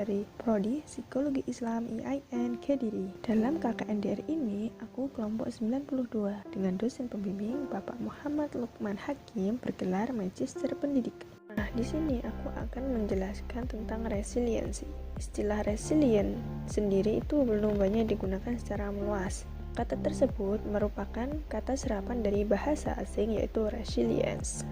dari Prodi Psikologi Islam IAIN Kediri. Dalam KKNDR ini, aku kelompok 92 dengan dosen pembimbing Bapak Muhammad Lukman Hakim bergelar Magister Pendidikan. Nah, di sini aku akan menjelaskan tentang resiliensi. Istilah resilient sendiri itu belum banyak digunakan secara meluas. Kata tersebut merupakan kata serapan dari bahasa asing yaitu resilience.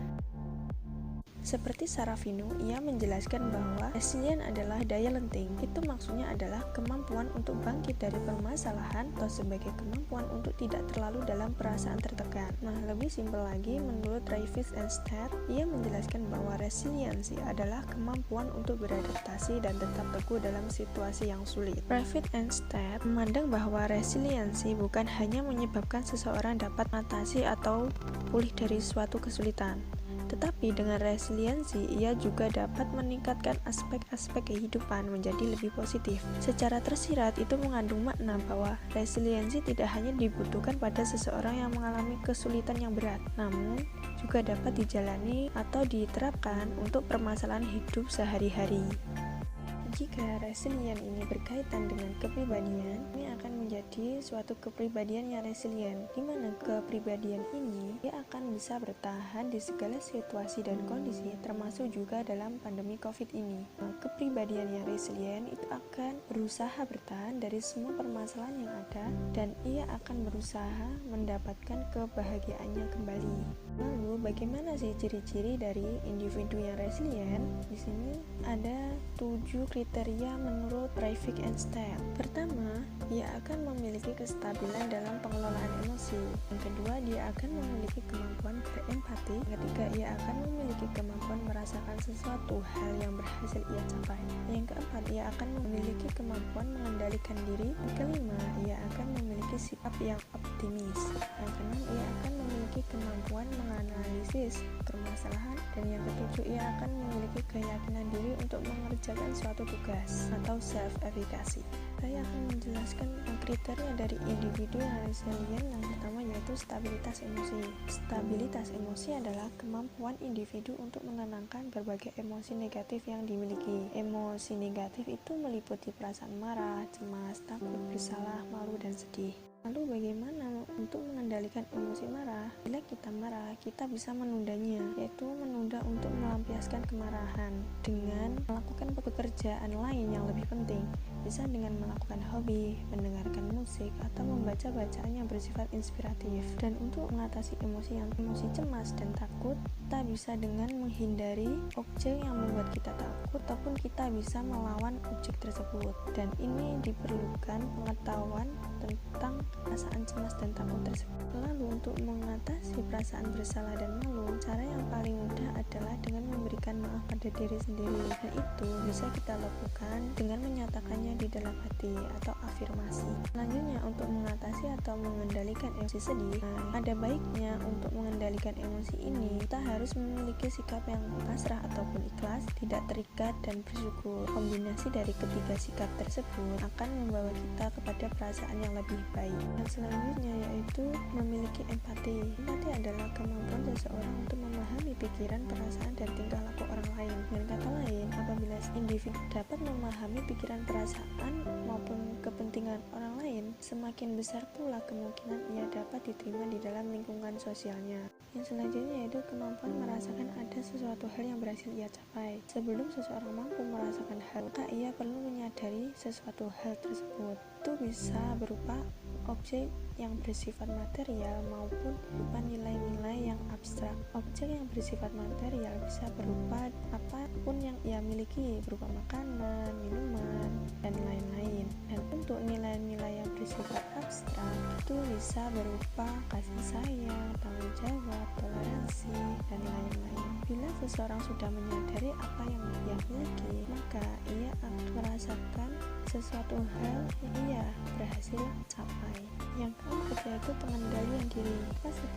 Seperti Sarafino, ia menjelaskan bahwa resilient adalah daya lenting. Itu maksudnya adalah kemampuan untuk bangkit dari permasalahan atau sebagai kemampuan untuk tidak terlalu dalam perasaan tertekan. Nah, lebih simpel lagi, menurut Travis and Stead, ia menjelaskan bahwa resiliensi adalah kemampuan untuk beradaptasi dan tetap teguh dalam situasi yang sulit. Travis and Stead memandang bahwa resiliensi bukan hanya menyebabkan seseorang dapat mengatasi atau pulih dari suatu kesulitan, tetapi dengan resiliensi, ia juga dapat meningkatkan aspek-aspek kehidupan menjadi lebih positif. Secara tersirat, itu mengandung makna bahwa resiliensi tidak hanya dibutuhkan pada seseorang yang mengalami kesulitan yang berat, namun juga dapat dijalani atau diterapkan untuk permasalahan hidup sehari-hari. Jika resilient ini berkaitan dengan kepribadian, ini akan menjadi suatu kepribadian yang resilient, di mana kepribadian ini dia akan bisa bertahan di segala situasi dan kondisi, termasuk juga dalam pandemi COVID ini. Kepribadian yang resilient itu akan berusaha bertahan dari semua permasalahan yang ada, dan ia akan berusaha mendapatkan kebahagiaannya kembali. Lalu, bagaimana sih ciri-ciri dari individu yang resilient? Di sini ada 7 kriteria menurut Travis and Stead. Pertama, ia akan memiliki kestabilan dalam pengelolaan emosi. Yang kedua, dia akan memiliki kemampuan berempati. Yang ketiga, ia akan memiliki kemampuan merasakan sesuatu hal yang berhasil ia capai. Yang keempat, ia akan memiliki kemampuan mengendalikan diri. Yang kelima, ia akan memiliki sikap yang optimis. Yang keenam, ia akan memiliki kemampuan menganalisis permasalahan. Dan yang ketujuh, ia akan memiliki keyakinan diri untuk mengerjakan suatu tugas atau self-efficacy. Saya akan menjelaskan kriteria dari individu yang resilient. Yang pertama yaitu stabilitas emosi. Stabilitas emosi adalah kemampuan individu untuk menenangkan berbagai emosi negatif yang dimiliki. Emosi negatif itu meliputi perasaan marah, cemas, takut, bersalah, malu, dan sedih. Lalu bagaimana untuk mengendalikan emosi marah? Bila kita marah, kita bisa menundanya, yaitu menunda untuk melampiaskan kemarahan dengan melakukan pekerjaan lain yang lebih penting. Bisa dengan melakukan hobi, mendengarkan musik, atau membaca bacaan yang bersifat inspiratif. Dan untuk mengatasi emosi cemas dan takut, kita bisa dengan menghindari objek yang membuat kita takut, ataupun kita bisa melawan objek tersebut. Dan ini diperlukan pengetahuan tentang perasaan cemas dan takut tersebut. Lalu untuk mengatasi perasaan bersalah dan malu, cara yang paling mudah adalah dengan memberikan maaf pada diri sendiri. Dan itu bisa kita lakukan dengan menyatakannya di dalam hati atau afirmasi. Selanjutnya, untuk mengatasi atau mengendalikan emosi sedih, ada baiknya untuk mengendalikan emosi ini kita harus memiliki sikap yang pasrah ataupun ikhlas, tidak terikat, dan bersyukur. Kombinasi dari ketiga sikap tersebut akan membawa kita kepada perasaan yang lebih baik. Yang selanjutnya yaitu memiliki empati. Empati adalah kemampuan seseorang untuk memahami pikiran, perasaan, dan tingkah laku orang lain. Dengan kata lain, apabila individu dapat memahami pikiran, perasaan, maupun kepentingan orang lain, semakin besar pula kemungkinan ia dapat diterima di dalam lingkungan sosialnya. Yang selanjutnya yaitu kemampuan merasakan ada sesuatu hal yang berhasil ia capai. Sebelum seseorang mampu merasakan hal, maka ia perlu menyadari sesuatu hal tersebut. Itu bisa berupa objek yang bersifat material maupun berupa nilai-nilai yang abstrak. Objek yang bersifat material bisa berupa apapun yang ia miliki, berupa makanan, minuman, dan lain-lain. Dan untuk nilai-nilai yang bersifat abstrak itu bisa berupa kasih sayang, tanggung jawab, toleransi, dan lain-lain. Bila seseorang sudah menyadari apa yang ia miliki, maka ia akan merasakan sesuatu hal yang ia berhasil capai. Yang keempat yaitu pengendalian diri.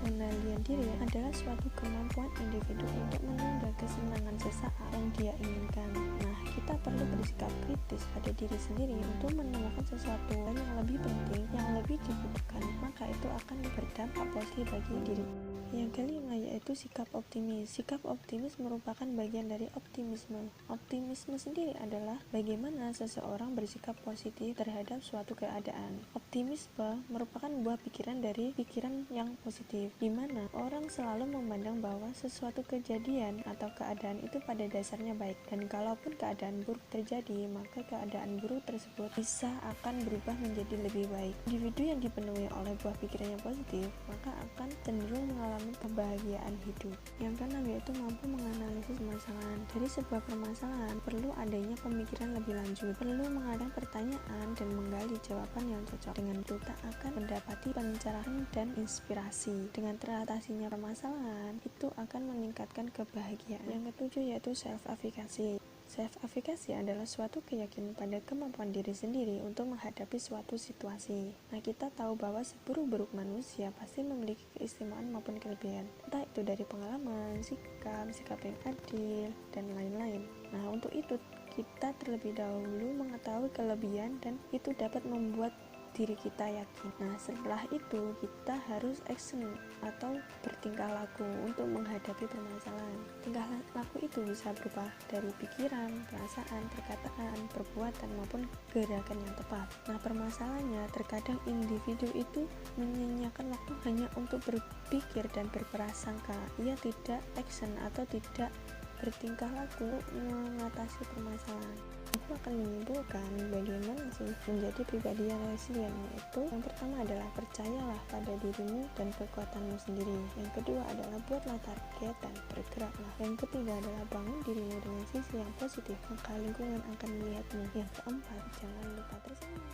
Pengendalian diri adalah suatu kemampuan individu untuk menunda kesenangan sesaat yang dia inginkan. Nah, kita perlu bersikap kritis pada diri sendiri untuk menemukan sesuatu yang lebih penting, yang lebih dibutuhkan, maka itu akan berdampak positif bagi diri. Yang kelima yaitu sikap optimis. Sikap optimis merupakan bagian dari optimisme. Optimisme sendiri adalah bagaimana seseorang bersikap positif terhadap suatu keadaan. Optimisme merupakan buah pikiran dari pikiran yang positif, di mana orang selalu memandang bahwa sesuatu kejadian atau keadaan itu pada dasarnya baik, dan kalaupun keadaan buruk terjadi, maka keadaan buruk tersebut bisa akan berubah menjadi lebih baik. Individu yang dipenuhi oleh buah pikiran yang positif, maka akan cenderung mengalami kebahagiaan hidup. Yang keenam yaitu mampu menganalisis permasalahan. Dari sebuah permasalahan perlu adanya pemikiran lebih lanjut, perlu mengadakan pertanyaan dan menggali jawaban yang cocok. Dengan itu tak akan mendapati pencerahan dan inspirasi. Dengan teratasinya permasalahan itu akan meningkatkan kebahagiaan. Yang ketujuh yaitu self-efficacy. Self-efficacy adalah suatu keyakinan pada kemampuan diri sendiri untuk menghadapi suatu situasi. Nah, kita tahu bahwa seburuk-buruk manusia pasti memiliki keistimewaan maupun kelebihan, entah itu dari pengalaman, sikap yang adil, dan lain-lain. Nah, untuk itu kita terlebih dahulu mengetahui kelebihan dan itu dapat membuat diri kita yakin. Nah, setelah itu kita harus action atau bertingkah laku untuk menghadapi permasalahan. Tingkah laku itu bisa berupa dari pikiran, perasaan, perkataan, perbuatan maupun gerakan yang tepat. Nah, permasalahannya terkadang individu itu menyanyiakan waktu hanya untuk berpikir dan berprasangka. Ia tidak action atau tidak bertingkah laku mengatasi permasalahan. Aku akan menyimpulkan bagaimana sih menjadi pribadi yang resilient, yaitu yang pertama adalah percayalah pada dirimu dan kekuatanmu sendiri. Yang kedua adalah buatlah target dan bergeraklah. Yang ketiga adalah bangun dirimu dengan sisi yang positif, maka lingkungan akan melihatmu. Yang keempat, jangan lupa tersenyum.